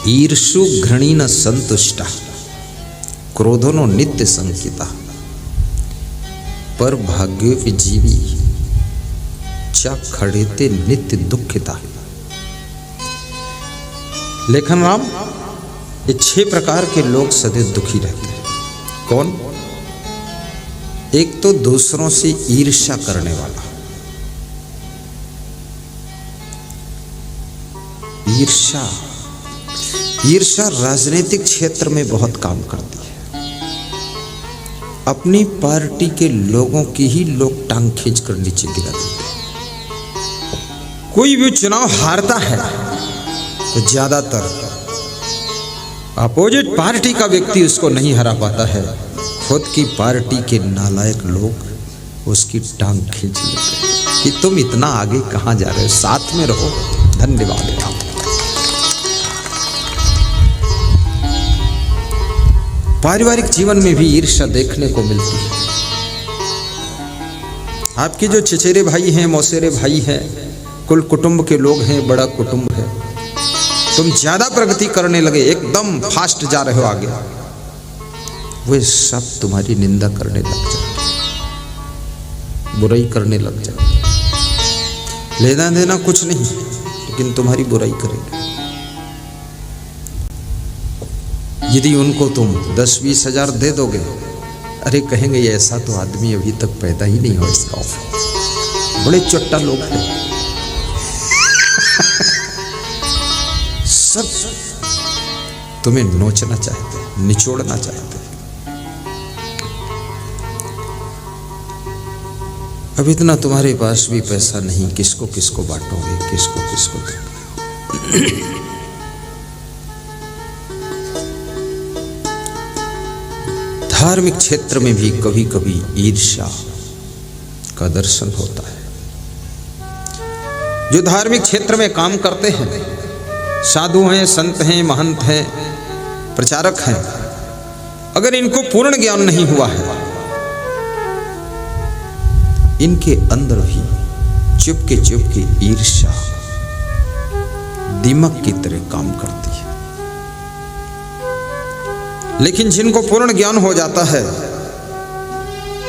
ईर्षु घृणी न संतुष्टा क्रोधनो नित्य संकिता पर भाग्योपि जीवी चा खड़ेते नित्य दुखिता। लेखन राम, ये 6 प्रकार के लोग सदैव दुखी रहते हैं। कौन? एक तो दूसरों से ईर्ष्या करने वाला। ईर्ष्या राजनीतिक क्षेत्र में बहुत काम करती है। अपनी पार्टी के लोगों की ही लोग टांग खींच कर नीचे गिरा देते हैं। कोई भी चुनाव हारता है तो ज्यादातर अपोजिट पार्टी का व्यक्ति उसको नहीं हरा पाता है, खुद की पार्टी के नालायक लोग उसकी टांग खींच लेते हैं कि तुम इतना आगे कहां जा रहे हो, साथ में रहो। धन्यवाद। पारिवारिक जीवन में भी ईर्ष्या देखने को मिलती है। आपके जो चचेरे भाई हैं, मौसेरे भाई हैं, कुल कुटुंब के लोग हैं, बड़ा कुटुंब है, तुम ज्यादा प्रगति करने लगे, एकदम फास्ट जा रहे हो आगे, वे सब तुम्हारी निंदा करने लग जाते, बुराई करने लग जाते। लेना देना कुछ नहीं, लेकिन तुम्हारी बुराई करेंगे। यदि उनको तुम 10-20 हजार दे दोगे, अरे कहेंगे ऐसा तो आदमी अभी तक पैदा ही नहीं हो इस गांव में, बड़े चट्टा लोग हैं। सब तुम्हें नोचना चाहते हैं, निचोड़ना चाहते हैं। अब इतना तुम्हारे पास भी पैसा नहीं, किसको किसको बांटोगे, किसको किसको दोगे। धार्मिक क्षेत्र में भी कभी कभी ईर्ष्या का दर्शन होता है। जो धार्मिक क्षेत्र में काम करते हैं, साधु हैं, संत हैं, महंत हैं, प्रचारक हैं, अगर इनको पूर्ण ज्ञान नहीं हुआ है, इनके अंदर भी चुपके ईर्ष्या दीमक की तरह काम करती है। लेकिन जिनको पूर्ण ज्ञान हो जाता है,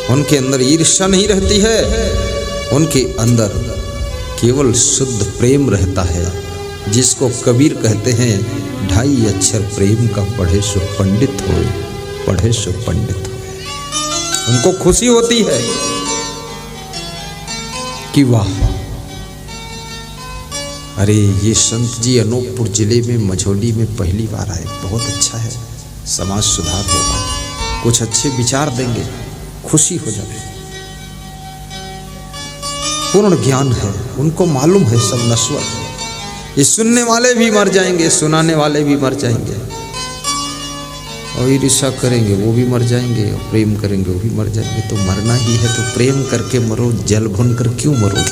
उनके अंदर ईर्ष्या नहीं रहती है, उनके अंदर केवल शुद्ध प्रेम रहता है, जिसको कबीर कहते हैं 2.5 अक्षर प्रेम का पढ़े सो पंडित होए, पढ़े सो पंडित होए। उनको खुशी होती है कि वाह, अरे ये संत जी अनूपपुर जिले में मझौली में पहली बार आए, बहुत अच्छा है, समाज सुधार होगा, कुछ अच्छे विचार देंगे, खुशी हो जाए। पूर्ण ज्ञान है, उनको मालूम है सब नश्वर है, ये सुनने वाले भी मर जाएंगे, सुनाने वाले भी मर जाएंगे, और ईर्ष्या करेंगे वो भी मर जाएंगे, और प्रेम करेंगे वो भी मर जाएंगे। तो मरना ही है तो प्रेम करके मरो, जल भुन कर क्यों मरो।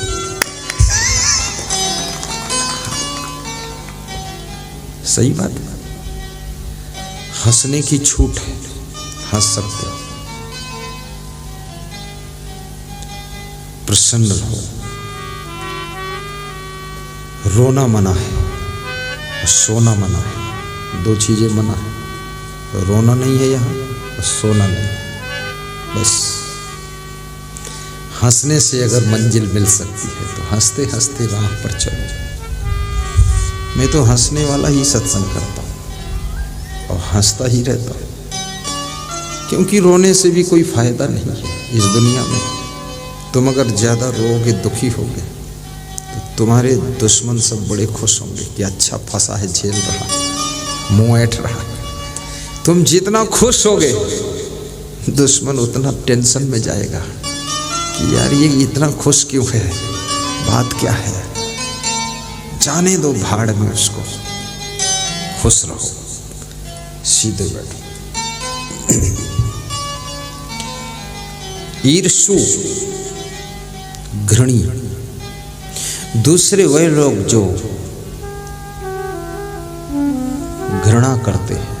सही बात है। हंसने की छूट है, हंस सकते हो, प्रसन्न रहो। रोना मना है और सोना मना है, 2 चीजें मना है। तो रोना नहीं है यहाँ और सोना नहीं, बस हंसने से अगर मंजिल मिल सकती है तो हंसते हंसते राह पर चलो। मैं तो हंसने वाला ही सत्संग करता हूँ और हंसता ही रहता हूँ, क्योंकि रोने से भी कोई फायदा नहीं है इस दुनिया में। तुम अगर ज्यादा रोओगे, दुखी होगे, तुम्हारे दुश्मन सब बड़े खुश होंगे कि अच्छा फंसा है, झेल रहा, मुंह ऐठ रहा। तुम जितना खुश होगे, दुश्मन उतना टेंशन में जाएगा कि यार ये इतना खुश क्यों है, बात क्या है। जाने दो भाड़ में उसको, खुश रहो, सीधे बैठो। ईर्ष्यु घृणी, दूसरे वह लोग जो घृणा करते हैं,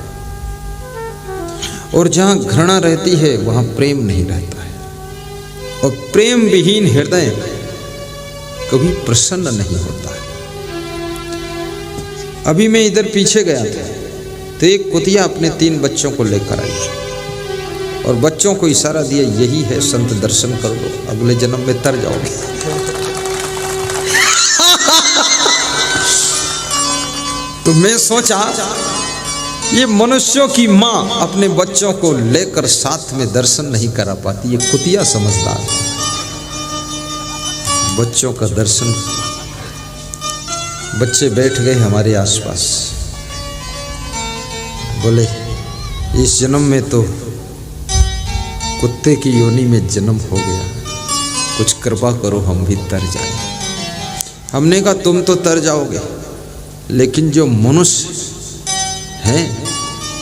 और जहां घृणा रहती है वहां प्रेम नहीं रहता है, और प्रेम विहीन हृदय कभी प्रसन्न नहीं होता है। अभी मैं इधर पीछे गया था तो एक कुतिया अपने 3 बच्चों को लेकर आई और बच्चों को इशारा दिया, यही है संत, दर्शन कर लो, अगले जन्म में तर जाओगे। तो मैं सोचा ये मनुष्यों की माँ अपने बच्चों को लेकर साथ में दर्शन नहीं करा पाती, ये कुतिया समझदार है। बच्चों का दर्शन, बच्चे बैठ गए हमारे आसपास, बोले इस जन्म में तो कुत्ते की योनि में जन्म हो गया, कुछ कृपा करो हम भी तर जाएं। हमने कहा तुम तो तर जाओगे, लेकिन जो मनुष्य हैं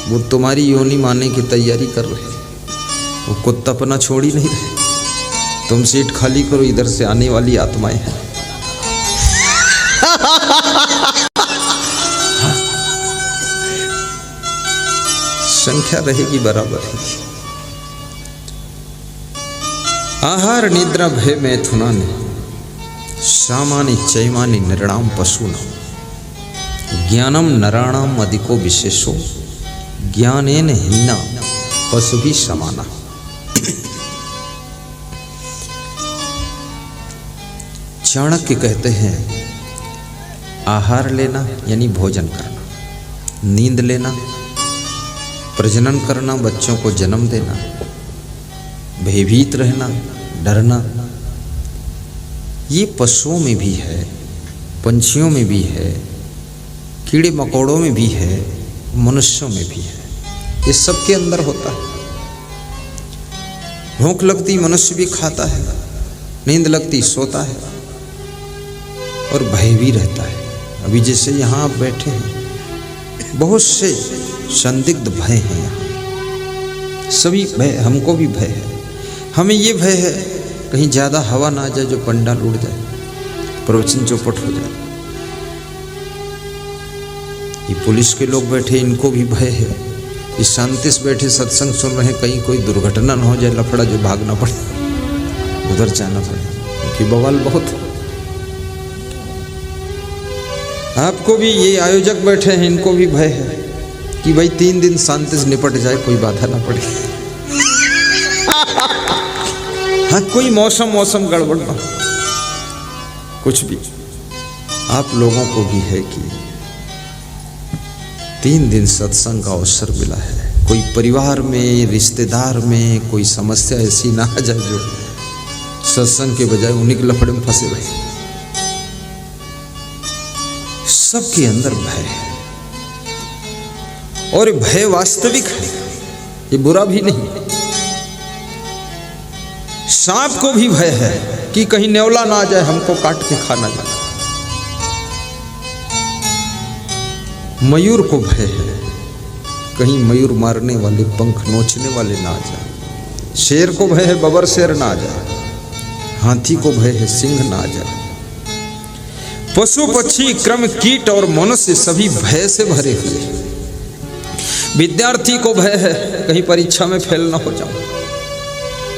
वो तुम्हारी योनि मारने की तैयारी कर रहे हैं, वो कुत्तापना छोड़ ही नहीं रहे। तुम सीट खाली करो, इधर से आने वाली आत्माएं हैं। संख्या रहेगी बराबर ही। आहार निद्रा भय मैथुनानि सामानि चैमानि नृणाम पशूनां ज्ञानम नराणाम अधिको विशेषो ज्ञानेन हीना पशुभिः समाना। चाणक्य कहते हैं आहार लेना यानी भोजन करना, नींद लेना, प्रजनन करना, बच्चों को जन्म देना, भयभीत रहना, डरना, ये पशुओं में भी है, पंछियों में भी है, कीड़े मकोड़ों में भी है, मनुष्यों में भी है, ये सबके अंदर होता है। भूख लगती मनुष्य भी खाता है, नींद लगती सोता है और भय भी रहता है। अभी जैसे यहाँ आप बैठे हैं, बहुत से संदिग्ध भय हैं यहाँ, सभी भय, हमको भी भय है। हमें ये भय है कहीं ज़्यादा हवा ना आ जाए, जो पंडाल उड़ जाए, प्रवचन चौपट हो जाए। ये पुलिस के लोग बैठे, इनको भी भय है। ये शांति से बैठे सत्संग सुन रहे हैं, कहीं कोई दुर्घटना ना हो जाए, लफड़ा जो भागना पड़े, उधर जाना पड़े, क्योंकि बवाल बहुत है। आपको भी, ये आयोजक बैठे हैं, इनको भी भय है कि भाई 3 दिन शांति से निपट जाए, कोई बाधा ना पड़े। हाँ, कोई मौसम गड़बड़ ना, कुछ भी। आप लोगों को भी है कि 3 दिन सत्संग का अवसर मिला है, कोई परिवार में, रिश्तेदार में कोई समस्या ऐसी ना आ जाए जो सत्संग के बजाय उन्हीं के लफड़े में फंसे रहे। सबके अंदर भय है और भय वास्तविक है, ये बुरा भी नहीं। सांप को भी भय है कि कहीं नेवला ना आ जाए, हमको काट के खा ना जाए। मयूर को भय है कहीं मयूर मारने वाले, पंख नोचने वाले ना आ जाए। शेर को भय है बबर शेर ना आ जाए। हाथी को भय है सिंह ना आ जाए। पशु पक्षी क्रम कीट और मनुष्य सभी भय से भरे हुए। विद्यार्थी को भय है कहीं परीक्षा में फेल ना हो जाऊं।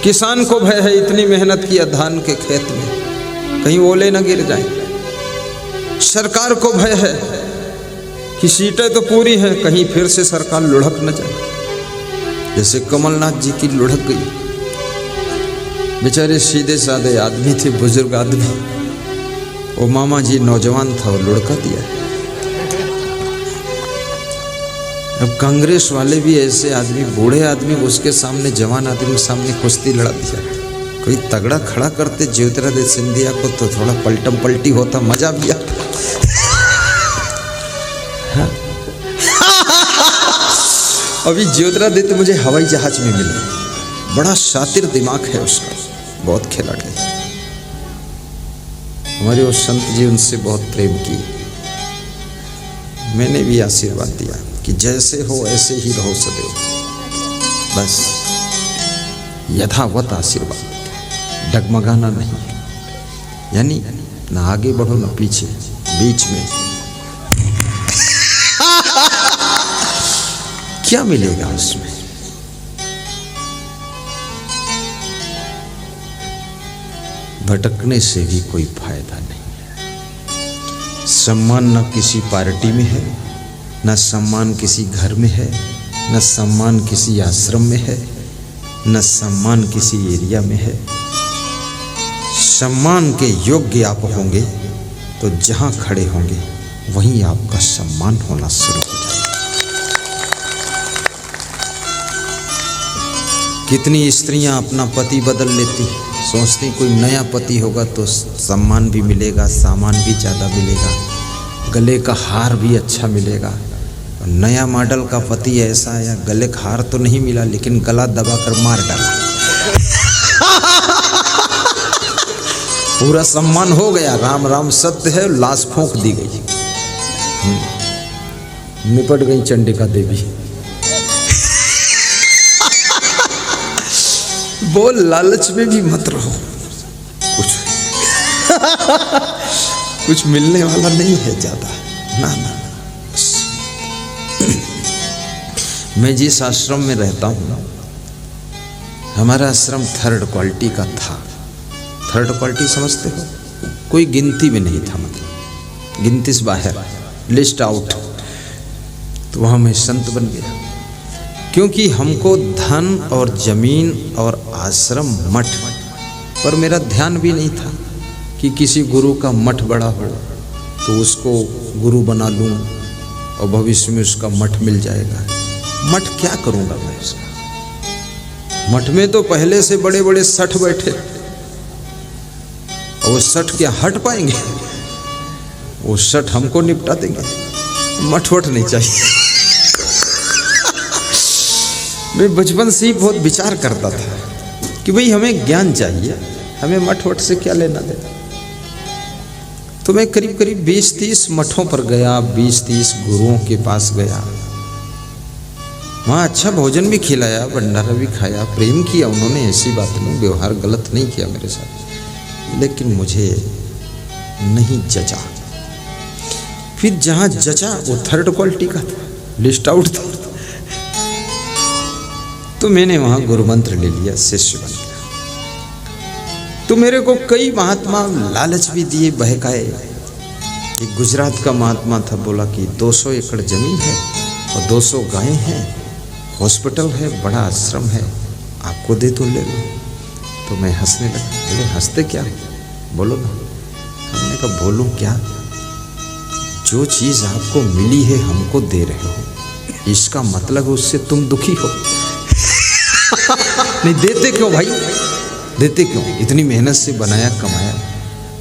किसान को भय है इतनी मेहनत किया धान के खेत में, कहीं ओले न गिर जाएं। सरकार को भय है कि सीटें तो पूरी हैं, कहीं फिर से सरकार लुढ़क न जाए। जैसे कमलनाथ जी की लुढ़क गई, बेचारे सीधे साधे आदमी थे, बुजुर्ग आदमी। वो मामा जी नौजवान था, वो लुढ़का दिया। अब कांग्रेस वाले भी ऐसे आदमी, बूढ़े आदमी उसके सामने, जवान आदमी के सामने कुश्ती लड़ा दिया। कोई तगड़ा खड़ा करते ज्योतिरादित्य सिंधिया को तो थोड़ा पलटम पलटी होता, मजा भी आता। अभी ज्योतिरादित्य मुझे हवाई जहाज में मिला, बड़ा शातिर दिमाग है उसका, बहुत खिलाड़ी। हमारे वो संत जी उनसे बहुत प्रेम की। मैंने भी आशीर्वाद दिया कि जैसे हो ऐसे ही रहो सदैव, बस यथावत आशीर्वाद, डगमगाना नहीं, यानी ना आगे बढ़ो ना पीछे, बीच में। क्या मिलेगा उसमें? भटकने से भी कोई फायदा नहीं है। सम्मान न किसी पार्टी में है, न सम्मान किसी घर में है, न सम्मान किसी आश्रम में है, न सम्मान किसी एरिया में है। सम्मान के योग्य आप होंगे तो जहां खड़े होंगे वहीं आपका सम्मान होना शुरू हो जाएगा। कितनी स्त्रियां अपना पति बदल लेती, सोचती कोई नया पति होगा तो सम्मान भी मिलेगा, सामान भी ज़्यादा मिलेगा, गले का हार भी अच्छा मिलेगा। और नया मॉडल का पति ऐसा आया, गले का हार तो नहीं मिला लेकिन गला दबा कर मार डाला। पूरा सम्मान हो गया, राम राम सत्य है, लाश फूंक दी गई, निपट गई चंडिका देवी। बोल लालच में भी मत रहो, कुछ मिलने वाला नहीं है ज्यादा, ना ना। मैं जिस आश्रम में रहता हूँ, हमारा आश्रम 3rd क्वालिटी का था। 3rd क्वालिटी समझते हो? कोई गिनती में नहीं था, मतलब गिनती से बाहर, लिस्ट आउट। तो वहाँ मैं संत बन गया, क्योंकि हमको धन और जमीन और आश्रम मठ पर मेरा ध्यान भी नहीं था कि किसी गुरु का मठ बड़ा हो तो उसको गुरु बना लूँ और भविष्य में उसका मठ मिल जाएगा। मठ क्या करूँगा मैं उसका? मठ में तो पहले से बड़े बड़े सठ बैठे, और वो सठ क्या हट पाएंगे? वो सठ हमको निपटा देंगे। मठ वठ नहीं चाहिए। मैं बचपन से ही बहुत विचार करता था कि भाई हमें ज्ञान चाहिए, हमें मठ वठ से क्या लेना देना। तो मैं करीब करीब 20-30 मठों पर गया, 20-30 गुरुओं के पास गया। वहाँ अच्छा भोजन भी खिलाया, भंडारा भी खाया, प्रेम किया उन्होंने, ऐसी बात नहीं, व्यवहार गलत नहीं किया मेरे साथ, लेकिन मुझे नहीं जचा। फिर जहाँ जचा वो 3rd क्वालिटी का था, लिस्ट आउट था। तो मैंने वहाँ गुरु मंत्र ले लिया, शिष्य बन गया। तो मेरे को कई महात्मा लालच भी दिए, बहकाए। एक गुजरात का महात्मा था, बोला कि 200 एकड़ जमीन है और 200 गायें हैं, हॉस्पिटल है, बड़ा आश्रम है, आपको दे तो ले लो। तो मैं हंसने लगा। बोले हंसते क्या, बोलो ना। हमने कहा बोलूं क्या? जो चीज़ आपको मिली है हमको दे रहे हो, इसका मतलब उससे तुम दुखी हो। नहीं देते क्यों भाई, देते क्यों? इतनी मेहनत से बनाया कमाया,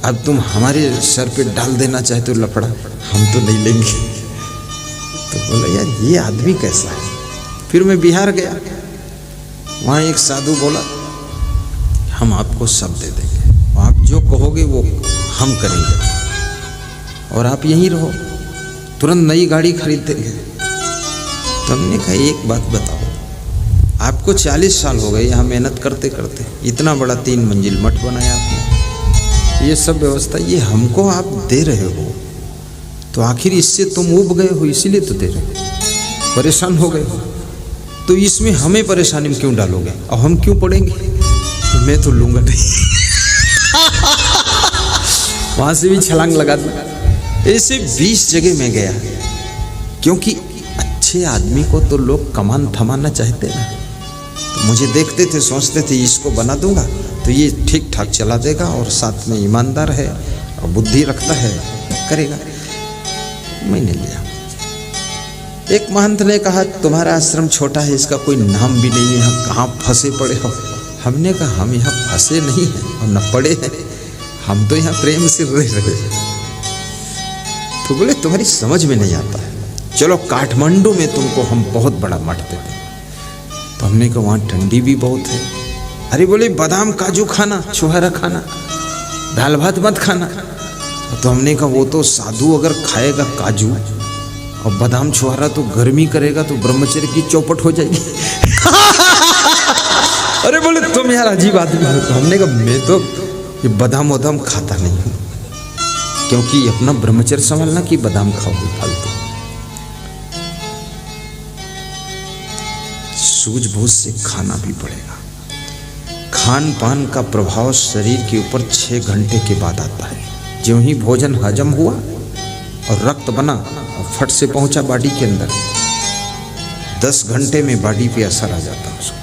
अब तुम हमारे सर पे डाल देना चाहते हो लफड़ा, हम तो नहीं लेंगे। तो बोला यार ये आदमी कैसा है। फिर मैं बिहार गया, वहाँ एक साधु बोला हम आपको सब दे देंगे, आप जो कहोगे वो हम करेंगे और आप यहीं रहो, तुरंत नई गाड़ी खरीद देंगे। तो हमने कहा एक बात बताओ, आपको 40 साल हो गए यहाँ मेहनत करते करते, इतना बड़ा 3 मंजिल मठ बनाया आपने, ये सब व्यवस्था ये हमको आप दे रहे हो, तो आखिर इससे तुम उब गए हो, इसीलिए तो दे रहे हो, परेशान हो गए हो, तो इसमें हमें परेशानी में क्यों डालोगे और हम क्यों पड़ेंगे? तो मैं तो लूँगा नहीं। वहाँ से भी छलांग लगा दूँ। ऐसे 20 जगह में गया, क्योंकि अच्छे आदमी को तो लोग कमान थमाना चाहते ना। तो मुझे देखते थे, सोचते थे इसको बना दूंगा तो ये ठीक ठाक चला देगा और साथ में ईमानदार है और बुद्धि रखता है, करेगा। मैंने लिया। एक महंत ने कहा तुम्हारा आश्रम छोटा है, इसका कोई नाम भी नहीं है, यहाँ कहाँ फंसे पड़े हो। हमने कहा हम यहाँ फंसे नहीं हैं और न पड़े हैं, हम तो यहाँ प्रेम से रह रहे हैं। तो बोले तुम्हारी समझ में नहीं आता है, चलो काठमांडू में तुमको हम बहुत बड़ा मठ देते हैं। तो हमने कहा वहाँ ठंडी भी बहुत है। अरे बोले बादाम काजू खाना, छुहारा खाना, दाल भात मत खाना। तो हमने कहा वो तो साधु अगर खाएगा काजू और बादाम छुहारा तो गर्मी करेगा तो ब्रह्मचर्य की चौपट हो जाएगी। अरे बोले तुम यार अजीब आदमी हो। तो हमने कहा मैं तो ये बादाम वादाम खाता नहीं हूँ, क्योंकि अपना ब्रह्मचर्य संभालना कि बादाम खाओगे फालतू। सूझबूझ से खाना भी पड़ेगा। खान पान का प्रभाव शरीर के ऊपर 6 घंटे के बाद आता है। ज्यों ही भोजन हजम हुआ और रक्त बना और फट से पहुंचा बॉडी के अंदर। 10 घंटे में बॉडी पे असर आ जाता उसको।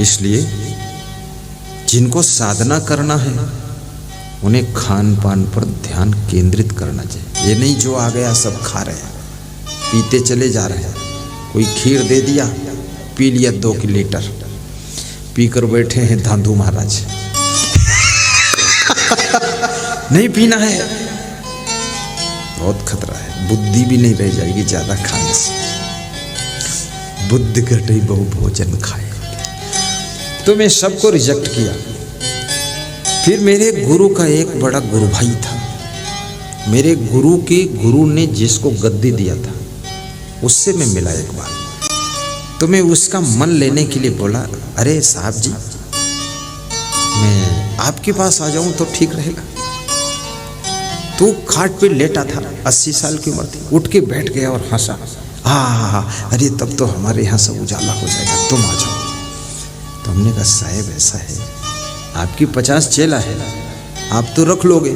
इसलिए जिनको साधना करना है उन्हें खान पान पर ध्यान केंद्रित करना चाहिए। ये नहीं जो आ गया सब खा रहे हैं, पीते चले जा रहे हैं। कोई खीर दे दिया, पी लिया 2 लीटर, पीकर बैठे हैं धांधू महाराज। नहीं पीना है, बहुत खतरा है। बुद्धि भी नहीं रह जाएगी ज्यादा खाने से। बुद्धि घटे बहु भोजन खाए। तो मैं सबको रिजेक्ट किया। फिर मेरे गुरु का एक बड़ा गुरु भाई था। मेरे गुरु के गुरु ने जिसको गद्दी दिया था उससे मैं मिला एक बार। तो मैं उसका मन लेने के लिए बोला, अरे साहब जी, मैं आपके पास आ जाऊं तो ठीक रहेगा। तो खाट पे लेटा था, 80 साल की उम्र थी। उठ के बैठ गया और हंसा। अरे तब तो हमारे यहाँ सब उजाला हो जाएगा, तुम आ जाओ। तो हमने कहा, साहब ऐसा है, आपकी 50 चेला है, आप तो रख लोगे,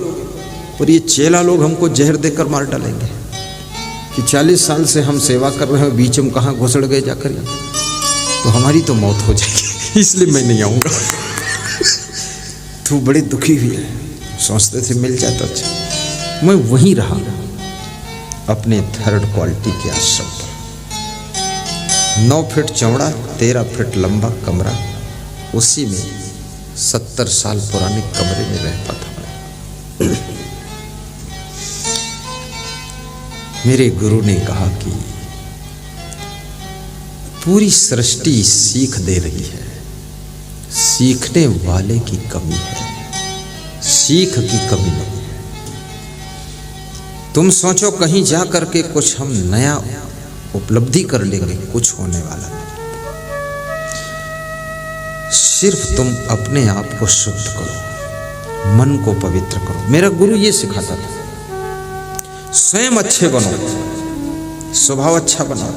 पर ये चेला लोग हमको जहर देकर मार डालेंगे कि 40 साल से हम सेवा कर रहे हैं, बीच में कहाँ घुसड़ गए जाकर, तो हमारी तो मौत हो जाएगी, इसलिए मैं नहीं आऊँगा। तो बड़ी दुखी हुई है, सोचते थे मिल जाता अच्छा। मैं वहीं रहा अपने 3rd क्वालिटी के आश्रम पर। 9 फीट चौड़ा, 13 फीट लंबा कमरा। उसी में 70 साल पुराने कमरे में रहता था। मेरे गुरु ने कहा कि पूरी सृष्टि सीख दे रही है, सीखने वाले की कमी है, सीख की कमी नहीं है। तुम सोचो कहीं जा करके कुछ हम नया उपलब्धि कर लेंगे, कुछ होने वाला नहीं। सिर्फ तुम अपने आप को शुद्ध करो, मन को पवित्र करो। मेरा गुरु ये सिखाता था, स्वयं अच्छे बनो, स्वभाव अच्छा बनाओ,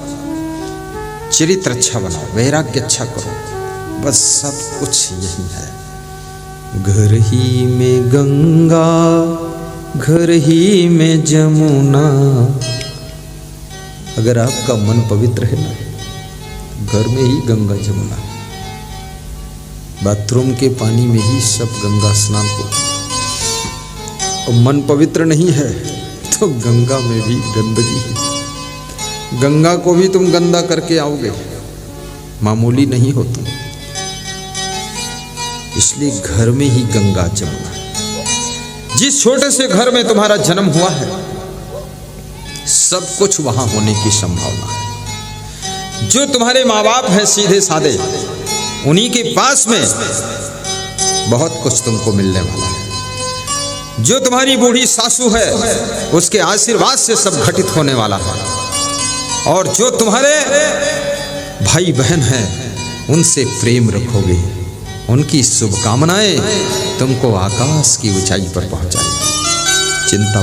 चरित्र अच्छा बनाओ, वैराग्य अच्छा करो, बस सब कुछ यही है। घर ही में गंगा, घर ही में जमुना। अगर आपका मन पवित्र है ना, घर में ही गंगा जमुना, बाथरूम के पानी में ही सब गंगा स्नान हो। और मन पवित्र नहीं है तो गंगा में भी गंदगी है। गंगा को भी तुम गंदा करके आओगे, मामूली नहीं हो तुम। इसलिए घर में ही गंगा जमुना। जिस छोटे से घर में तुम्हारा जन्म हुआ है, सब कुछ वहां होने की संभावना है। जो तुम्हारे माँ बाप हैं सीधे साधे, उन्हीं के पास में बहुत कुछ तुमको मिलने वाला है। जो तुम्हारी बूढ़ी सासू है, उसके आशीर्वाद से सब घटित होने वाला है। और जो तुम्हारे भाई बहन हैं, उनसे प्रेम रखोगे, उनकी शुभकामनाएं तुमको आकाश की ऊंचाई पर पहुंचाएंगी। चिंता